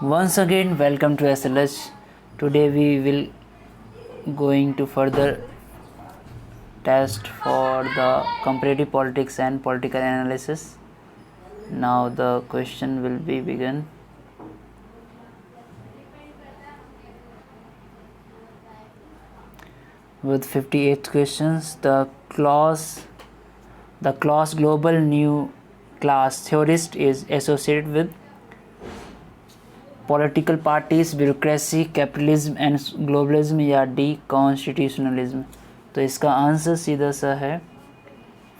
Once again, welcome to SLH. Today we will going to further test for the comparative politics and political analysis. Now the question will be begin. With 58 questions, the clause global new class theorist is associated with political parties, bureaucracy, capitalism and globalism या D constitutionalism. तो इसका answer सीधा सा है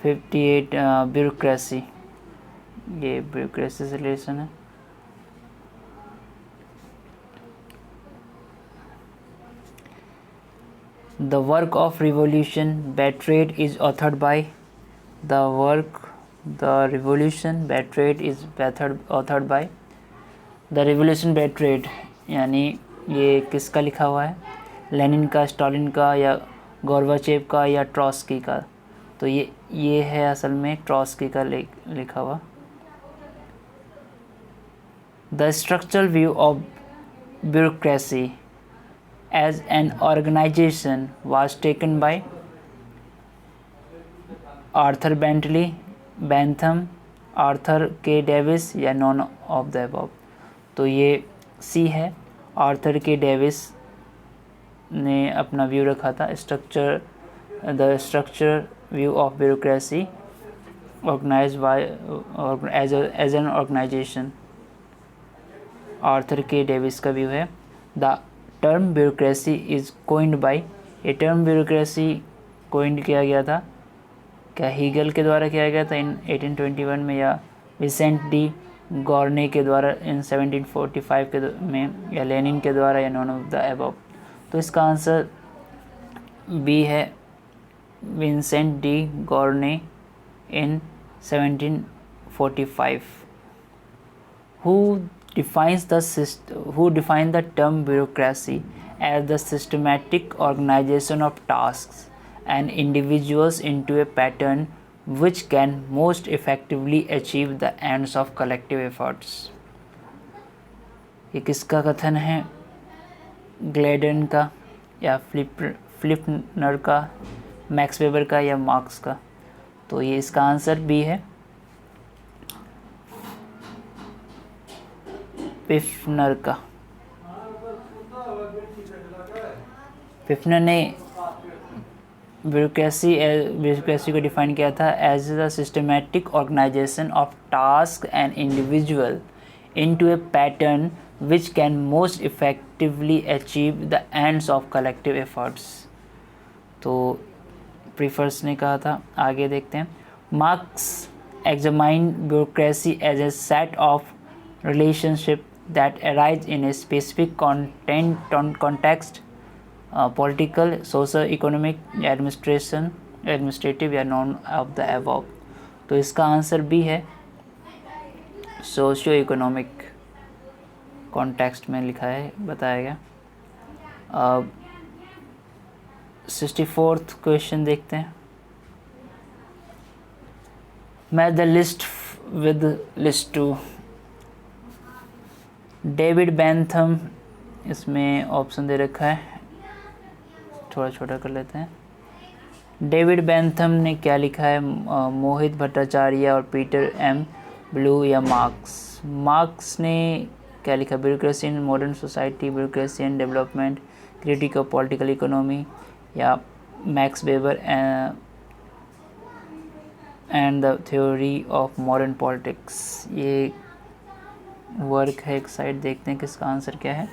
58 bureaucracy. ये bureaucracy से relation है। The work of revolution betrayed is authored by authored by the revolution betrayed, यानी ये किसका लिखा हुआ है? लेनिन का, स्टालिन का, या गोर्बाचेव का, या ट्रॉट्स्की का? तो ये है असल में ट्रॉट्स्की का लिखा हुआ। The structural view of bureaucracy as an organisation was taken by Arthur Bentham, Arthur K Davis, या नॉन ऑफ द अबव? तो ये सी है, आर्थर के डेविस ने अपना व्यू रखा था। The structure view of bureaucracy organised by as an organisation, Arthur K Davis का view है। The term bureaucracy is coined by, ये टर्म ब्यूरोक्रेसी कोइंड किया गया था, क्या हीगल के द्वारा किया गया था इन 1821 में, या विसेंट डी गॉर्ने के द्वारा इन 1745 के में, या लेनिन के द्वारा, या नॉन ऑफ द अबव? तो इसका आंसर बी है, Vincent de Gournay in 1745। Who defines the term bureaucracy as the systematic organization of tasks and individuals into a pattern which can most effectively achieve the ends of collective efforts? ये किसका कथन है? ग्लेडन का, या फ्लिपनर का, max weber का, या marks का? तो ये इसका आंसर बी है, फिफ्नर का। फिफ्नर ने ब्यूरोक्रेसी को डिफाइन किया था as the systematic organisation of task and individual into a pattern which can most effectively achieve the ends of collective efforts. तो प्रीफर्स ने कहा था। आगे देखते हैं। Marx examine bureaucracy as a set of relationship that arise in a specific context, political, socio-economic, administrative, या none of the above? तो इसका आंसर बी है, सोशियो इकोनॉमिक कॉन्टेक्स्ट में लिखा है, बताया गया। 64th क्वेश्चन देखते हैं। Match the list with list two. David Bentham, इसमें ऑप्शन दे रखा है, थोड़ा छोटा कर लेते हैं। डेविड बेंथम ने क्या लिखा है? मोहित भट्टाचार्य और पीटर एम ब्लू, या मार्क्स? मार्क्स ने क्या लिखा? Bureaucracy in modern society, bureaucracy and development, critique of political economy, या Max Weber and the theory of modern politics? ये वर्क है एक साइड, देखते हैं किसका आंसर क्या है।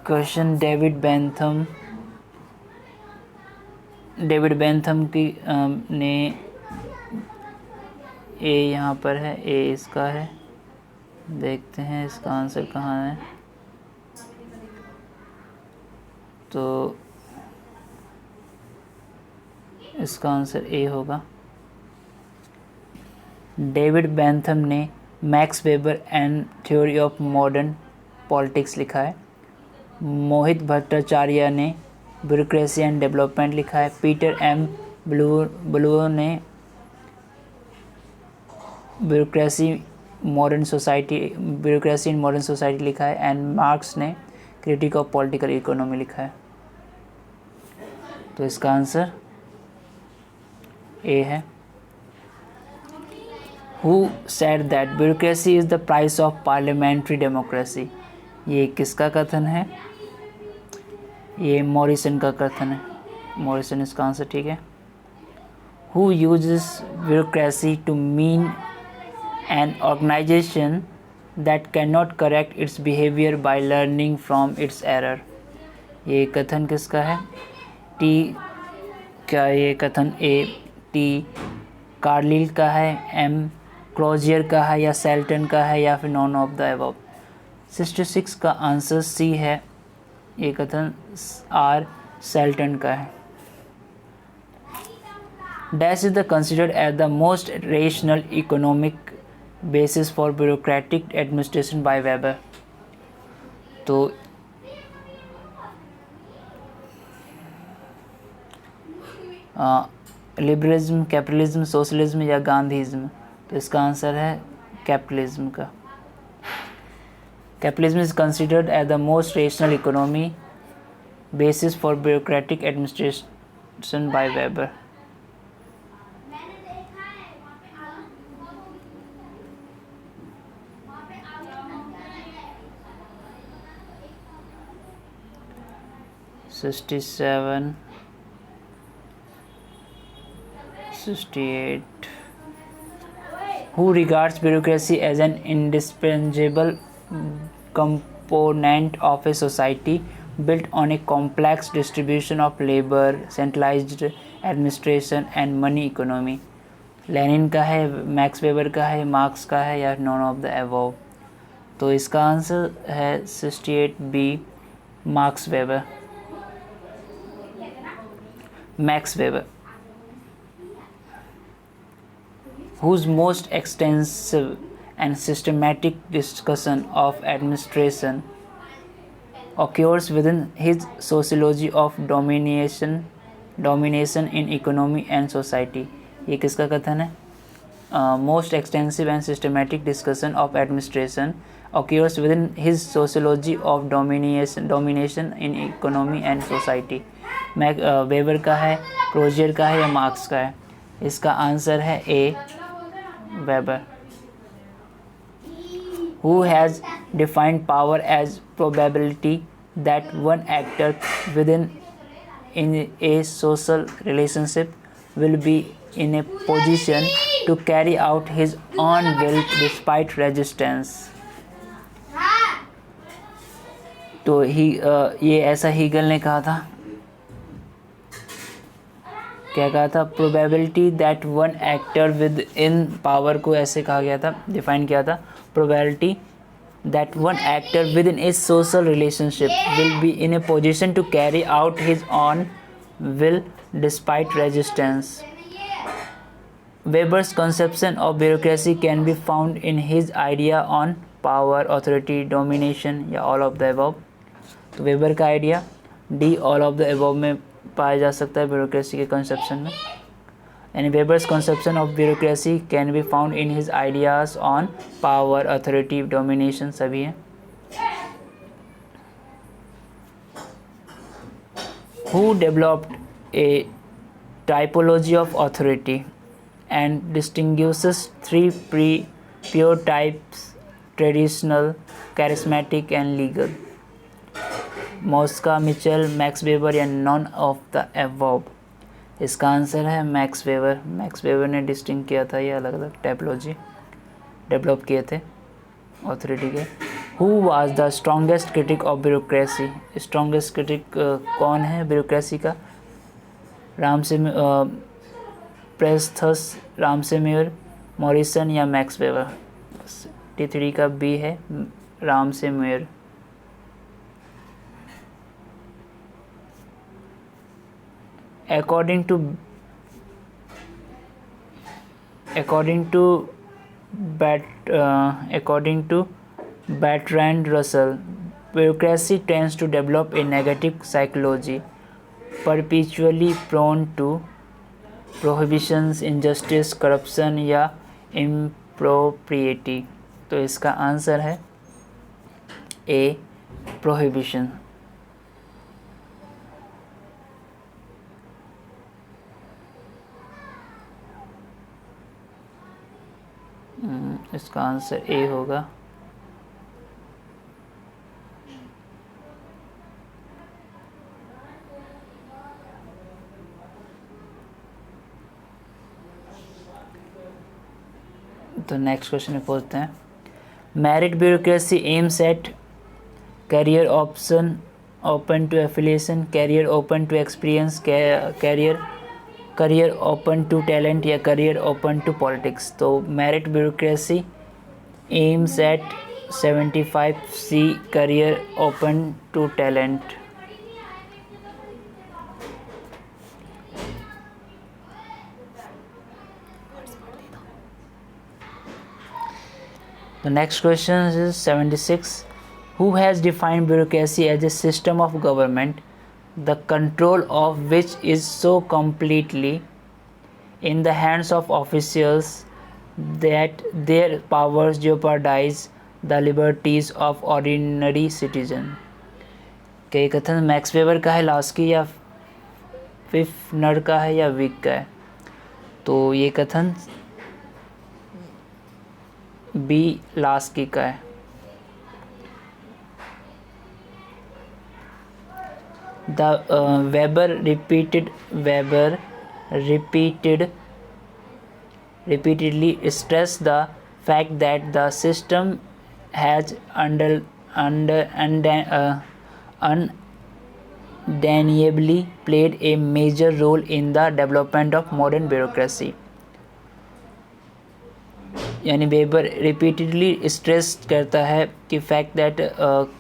क्वेश्चन डेविड बेंथम की ने ए यहाँ पर है, ए इसका है, देखते हैं इसका आंसर कहाँ है। तो इसका आंसर ए होगा। डेविड बेंथम ने max Weber and theory of modern politics लिखा है। मोहित भट्टाचार्य ने ब्यूरोक्रेसी एंड डेवलपमेंट लिखा है। पीटर एम ब्लू ने ब्यूरोक्रेसी इन मॉडर्न सोसाइटी लिखा है। एंड मार्क्स ने क्रिटिक ऑफ पॉलिटिकल इकोनॉमी लिखा है। तो इसका आंसर ए है। Who said that bureaucracy is the price of parliamentary democracy? ये किसका कथन है? ये मॉरिसन का कथन है। मॉरिसन इसका आंसर ठीक है। Who uses bureaucracy to mean an organization that cannot correct its behavior by learning from its error? ये कथन किसका है? टी क्या ये कथन टी कार्लिल का है, एम क्लोजियर का है, या सेल्टन का है, या फिर नॉन ऑफ द अबव? 66 का आंसर सी है। ये कथन आर सेल्टन का है। Dash is the considered as the most rational economic basis for bureaucratic administration by Weber. तो लिबरलिज्म, कैपिटलिज्म, सोशलिज्म या गांधीज्म? तो इसका आंसर है कैपिटलिज्म का। Capitalism is considered as the most rational economy basis for bureaucratic administration by Weber. (67) 68. Who regards bureaucracy as an indispensable component of a society built on a complex distribution of labor, centralized administration and money economy? Lenin का है, Max weber का है, marks का है, या none of the above? तो इसका answer है 68 B, Marx Weber, Max Weber. Whose most extensive and systematic discussion of administration occurs within his sociology of domination in economy and society? ये किसका कथन है? Most extensive and systematic discussion of administration occurs within his sociology of domination in economy and society. Weber का है, क्लोजियर का है, या marks का है? इसका आंसर है ए, weber. Who has defined power as probability that one actor within in a social relationship will be in a position to carry out his own will despite resistance? तो ये ऐसा हीगल ने कहा था। क्या कहा था? Probability that one actor within power को ऐसे कहा गया था, डिफाइन किया था। Probability that one actor within a social relationship will be in a position to carry out his own will despite resistance. Weber's conception of bureaucracy can be found in his idea on power, authority, domination, या all of the above? तो weber का idea D, all of the above में पाया जा सकता है bureaucracy के conception में। यानी Weber's conception of bureaucracy can be found in his ideas on power, authority, domination सभी हैं। Who developed a typology of authority and distinguishes three pure types: traditional, charismatic and legal? Mosca, Michels, Max Weber या none of the above? इसका answer है Max Weber. Max Weber ने distinguish किया था, ये अलग अलग टाइपोलॉजी डेवलप किए थे अथॉरिटी के। Who was the strongest critic of bureaucracy? Strongest critic कौन है ब्यूरोक्रेसी का? प्रेस्थस, रामसेम्यूर, मॉरिसन या मैक्स वेबर? T3 का बी है, रामसेम्यूर। According to Bertrand Russell, bureaucracy tends to develop a negative psychology perpetually prone to prohibitions, injustice, corruption या impropriety। तो इसका answer है ए, prohibition। इसका आंसर ए होगा। तो नेक्स्ट क्वेश्चन में पहुंचते हैं। Merit bureaucracy aims at career option open to affiliation, career open to experience, career open to talent या करियर ओपन टू पॉलिटिक्स। तो merit bureaucracy aims at 75C, career open to talent. The next question is 76. Who has defined bureaucracy as a system of government, the control of which is so completely in the hands of officials that their powers jeopardize the liberties of ordinary citizen? क्या ये कथन max weber का है, Laski या फिफ्नर का है या Wick का है? तो ये कथन बी, लास्की का है। Weber repeatedly stressed the fact that the system has undeniably played a major role in the development of modern bureaucracy। यानी वेबर रिपीटेडली स्ट्रेस करता है कि फैक्ट दैट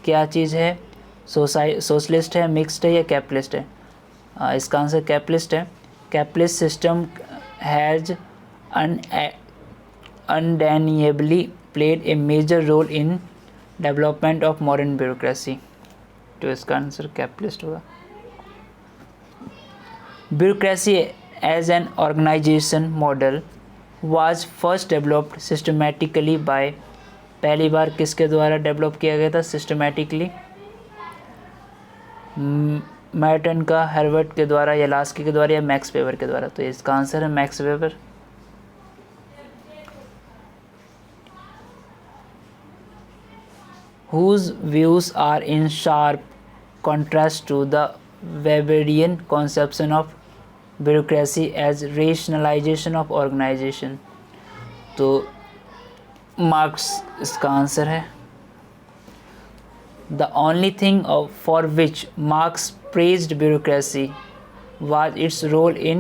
क्या चीज़ है, सोशलिस्ट है, मिक्स्ड है या कैपिटलिस्ट है? इसका आंसर कैपिटलिस्ट है। Capitalist system has undeniably played a major role in development of modern bureaucracy. तो इसका आंसर कैपिटलिस्ट होगा। Bureaucracy as an organisation model was first developed systematically by, पहली बार किसके द्वारा डेवलप किया गया था सिस्टमेटिकली? मैटन का, हार्वर्ड के द्वारा या लास्की के द्वारा या मैक्स वेबर के द्वारा? तो इसका आंसर है Max Weber. whose views are in sharp contrast to the Weberian conception of bureaucracy as rationalization of organization। तो मार्क्स इसका आंसर है। The only thing for which Marx praised bureaucracy was its role in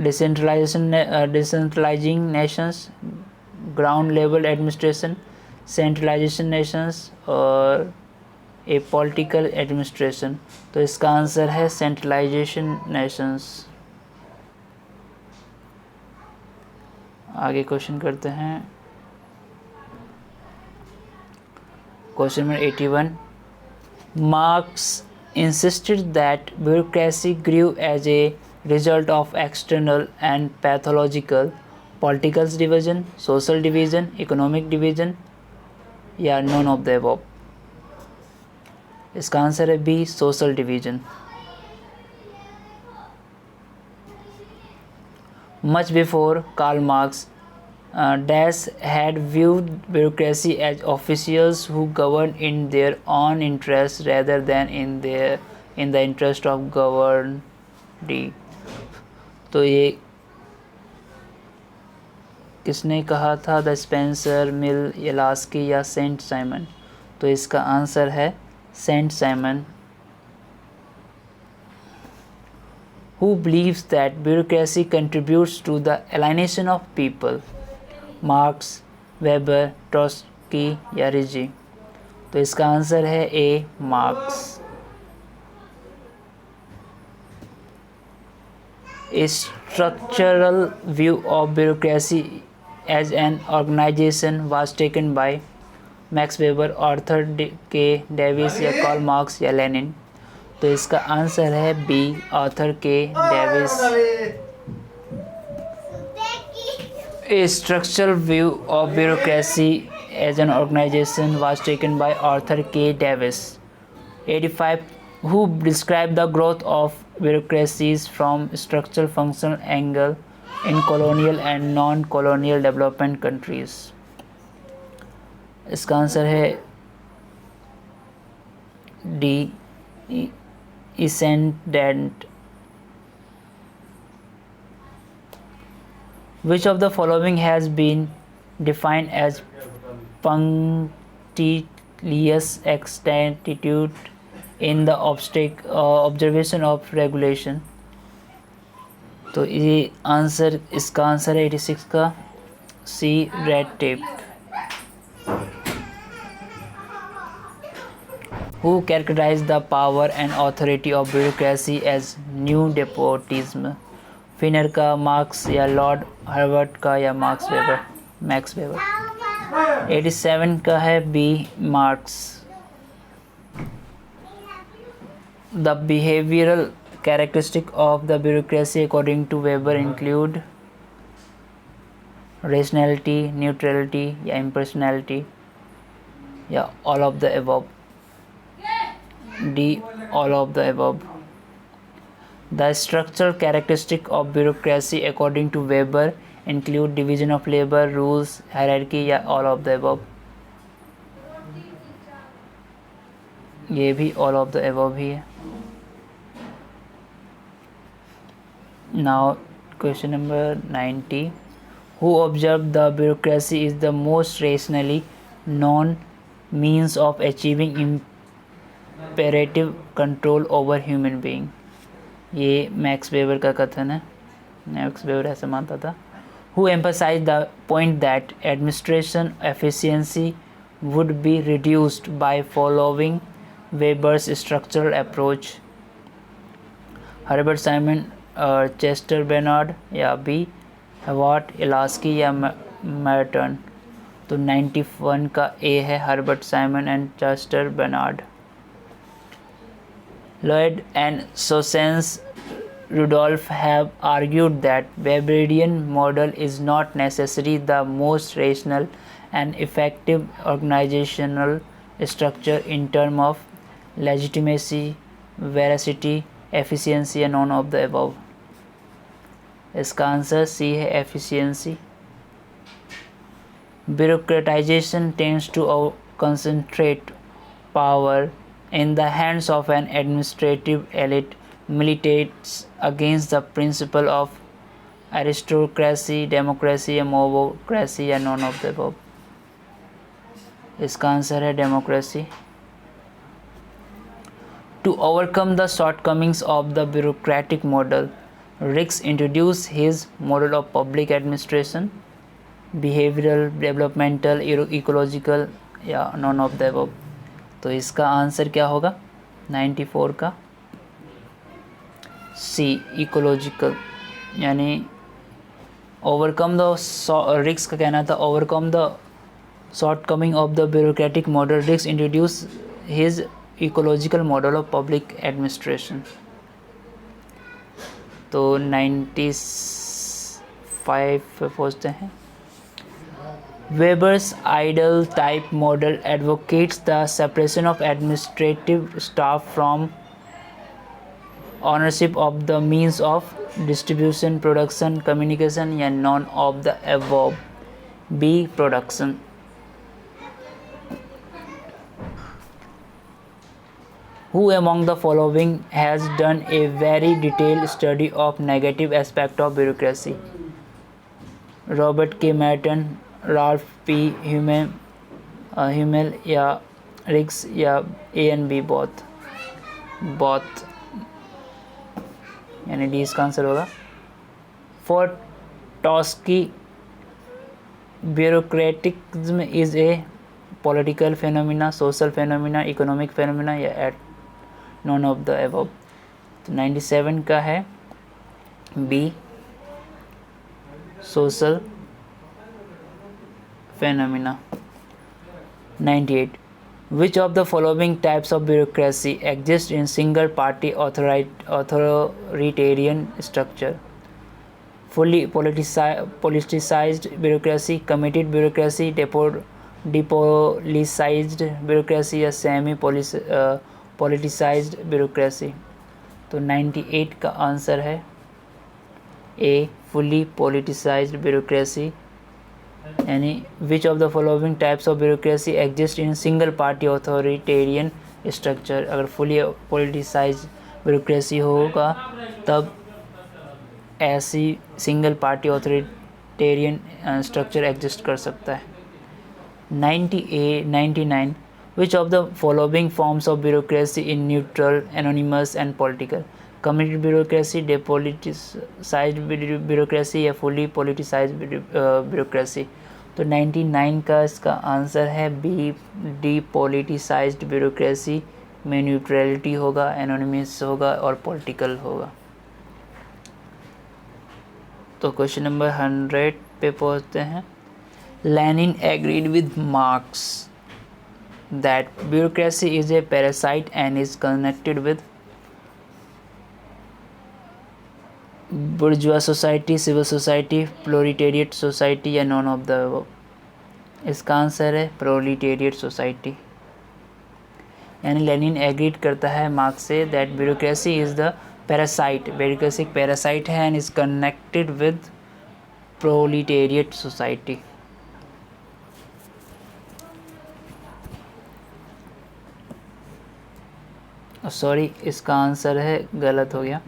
decentralizing nations, ground level administration, centralization nations और ए political administration. तो इसका answer है centralisation Nations. आगे question करते हैं। Question number 81। Marks insisted that bureaucracy grew as a result of external and pathological political division, social division, economic division या none of the above। इसका answer है B, social division. Much before Karl Marx dash had viewed bureaucracy as officials who govern in their own interest rather than in the interest of governed। तो ये किसने कहा था? The Spencer, Mill, Laski या Saint Simon? तो इसका answer है Saint Simon. Who believes that bureaucracy contributes to the alienation of people? Marks, weber, Trotsky या रिजी? तो इसका आंसर है ए, marks. A structural view of bureaucracy as an organization was taken by max weber, Arthur K Davis या Karl Marx या Lenin? तो इसका answer है B, Arthur K Davis. A structural view of bureaucracy as an organization was taken by Arthur K. Davis, 85, who described the growth of bureaucracies from structural functional angle in colonial and non-colonial development countries. इसका answer है D, Essendant. Which of the following has been defined as punctilious exactitude in the observation of regulation? तो ये answer, इसका answer है 86 का C, red tape. Who characterized the power and authority of bureaucracy as new despotism? Finer का, Marx या Lord Herbert का या Max Weber. 87 का है B, Marx. The behavioral characteristic of the bureaucracy according to Weber include rationality, neutrality या impersonality या all of the above। D, all of the above। The structural characteristic of bureaucracy according to Weber include division of labor, rules, hierarchy या all of the above। ये भी all of the above ही है। Now question number 90, who observed the bureaucracy is the most rationally known means of achieving imperative control over human being? ये max weber का कथन है। Max weber ऐसा मानता था। Who emphasized the point that administration efficiency would be reduced by following Weber's structural approach? Herbert Simon, Chester Bernard या B, हवार्ट इलास्की या मैटर्न। तो 91 का ए है, Herbert Simon and Chester Bernard. Lloyd and Sosens Rudolph have argued that Weberian model is not necessarily the most rational and effective organizational structure in terms of legitimacy, veracity, efficiency and none of the above। इसका answer C है, efficiency। Bureaucratization tends to concentrate power in the hands of an administrative elite militates against the principle of aristocracy, democracy, mobocracy या none of the above। इसका answer है democracy। To overcome the shortcomings of the bureaucratic model, Ricks introduced his model of public administration, behavioral, developmental, ecological या none of the above। तो इसका answer क्या होगा 94 का C, ecological. यानी overcome the, Riggs का कहना था overcome the shortcoming of the bureaucratic model, Riggs introduce his ecological model of public administration. तो 95 पे पहुँचते हैं। Weber's ideal type model advocates the separation of administrative staff from ownership of the means of distribution, production, communication या none of the above। B, production। Who among the following has done a very detailed study of negative aspect of bureaucracy? Robert K. Merton, Ralph P Hummel या Riggs या A and B, both. यानी D इसका answer होगा। For Trotsky, bureaucratism is a political phenomena, social phenomena, economic phenomena या एट none of the above. तो 97 का है B, social phenomena। 98, Which of the following types of bureaucracy exist in single party authoritarian structure? Fully politicized bureaucracy, committed bureaucracy, depoliticized bureaucracy या semi politicized bureaucracy? तो 98 का answer है ए, fully politicized bureaucracy. यानी which of the following types of bureaucracy exist in single party authoritarian structure? अगर fully politicise bureaucracy होगा तब ऐसी single party authoritarian structure exist कर सकता है. 99 which of the following forms of bureaucracy in neutral, anonymous and political? Community bureaucracy, depoliticised bureaucracy या fully politicised bureaucracy? तो 99 का इसका आंसर है बी, डीपोलिटिसाइज्ड ब्यूरोक्रेसी में न्यूट्रलिटी होगा, एनोनिमस होगा और पॉलिटिकल होगा. तो क्वेश्चन नंबर 100 पे पहुंचते हैं. Lenin agreed with Marx that bureaucracy is a parasite and is connected with bourgeois society, civil society, proletariat society या नॉन ऑफ द अबव? इसका आंसर है प्रोलिटेरिएट सोसाइटी. यानी लेनिन एग्रीड करता है मार्क्स से that bureaucracy is the parasite, bureaucracy एक parasite है and is connected with proletariat society. Sorry, इसका आंसर है, गलत हो गया,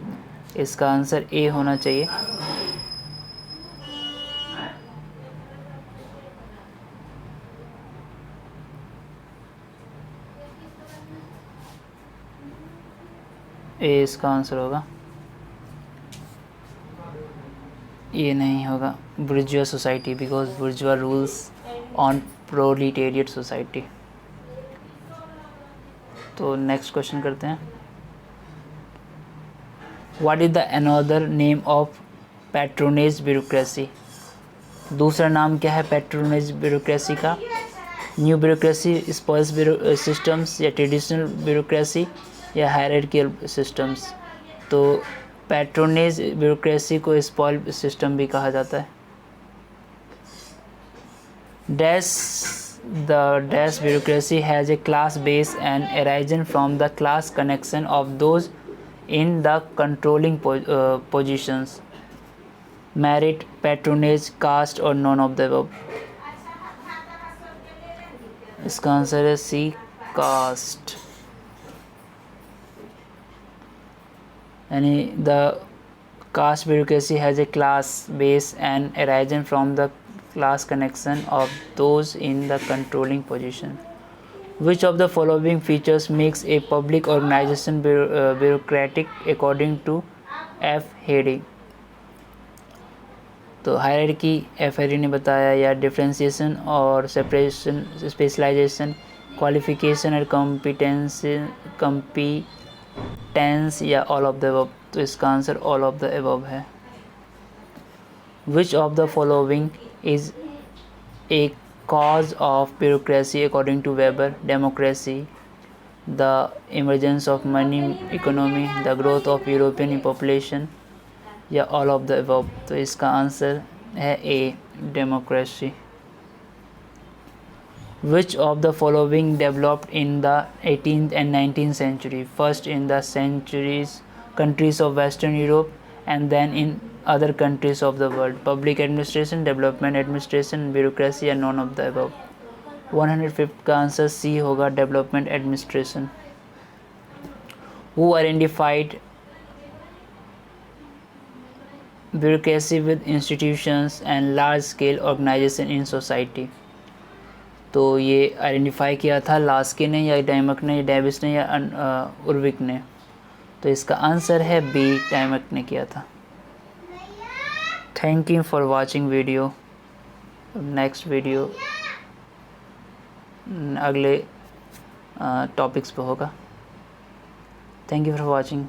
इसका आंसर ए होना चाहिए. ए इसका आंसर होगा, ये नहीं होगा, bourgeois society, because bourgeois rules on proletariat society. तो नेक्स्ट क्वेश्चन करते हैं. What is the another name of patronage bureaucracy? दूसरा नाम क्या है पैट्रोनेज ब्यूरोक्रेसी का? न्यू ब्यूरोक्रेसी, स्पॉइल्स सिस्टम्स या ट्रेडिशनल ब्यूरोक्रेसी या हायरार्कियल सिस्टम्स? तो पैट्रोनेज ब्यूरोक्रेसी को स्पॉइल सिस्टम भी कहा जाता है. Dash bureaucracy has a class base and arisen from the class connection of those in the controlling positions. Merit, patronage, caste or none of the above? इसका answer है सी, cast. यानी the caste bureaucracy has a class base and arisen from the class connection of those in the controlling position. Which of the following features makes a public organization bureaucratic according to F. Hardy? तो hierarchy F Heidi ने बताया, या differentiation और separation, specialisation, qualification और competence या all of the above? तो इसका answer all of the above है. Which of the following is a cause of bureaucracy according to Weber? Democracy, the emergence of money economy, the growth of European population या all of the above? तो इसका answer है ए, democracy. Which of the following developed in the 18th and 19th century? First in the countries of Western Europe and then in other countries of the world? Public administration, development administration, bureaucracy या none of the above? 105 का answer C होगा, development administration. Who identified bureaucracy with institutions and large scale organization in society? तो ये identify किया था Laski ने या डायमक ने, डेविस ने या उर्विक ने? तो इसका आंसर है बी, डायमक ने किया था. Thank you for watching video. Next video अगले टॉपिक्स पे होगा. Thank you for watching.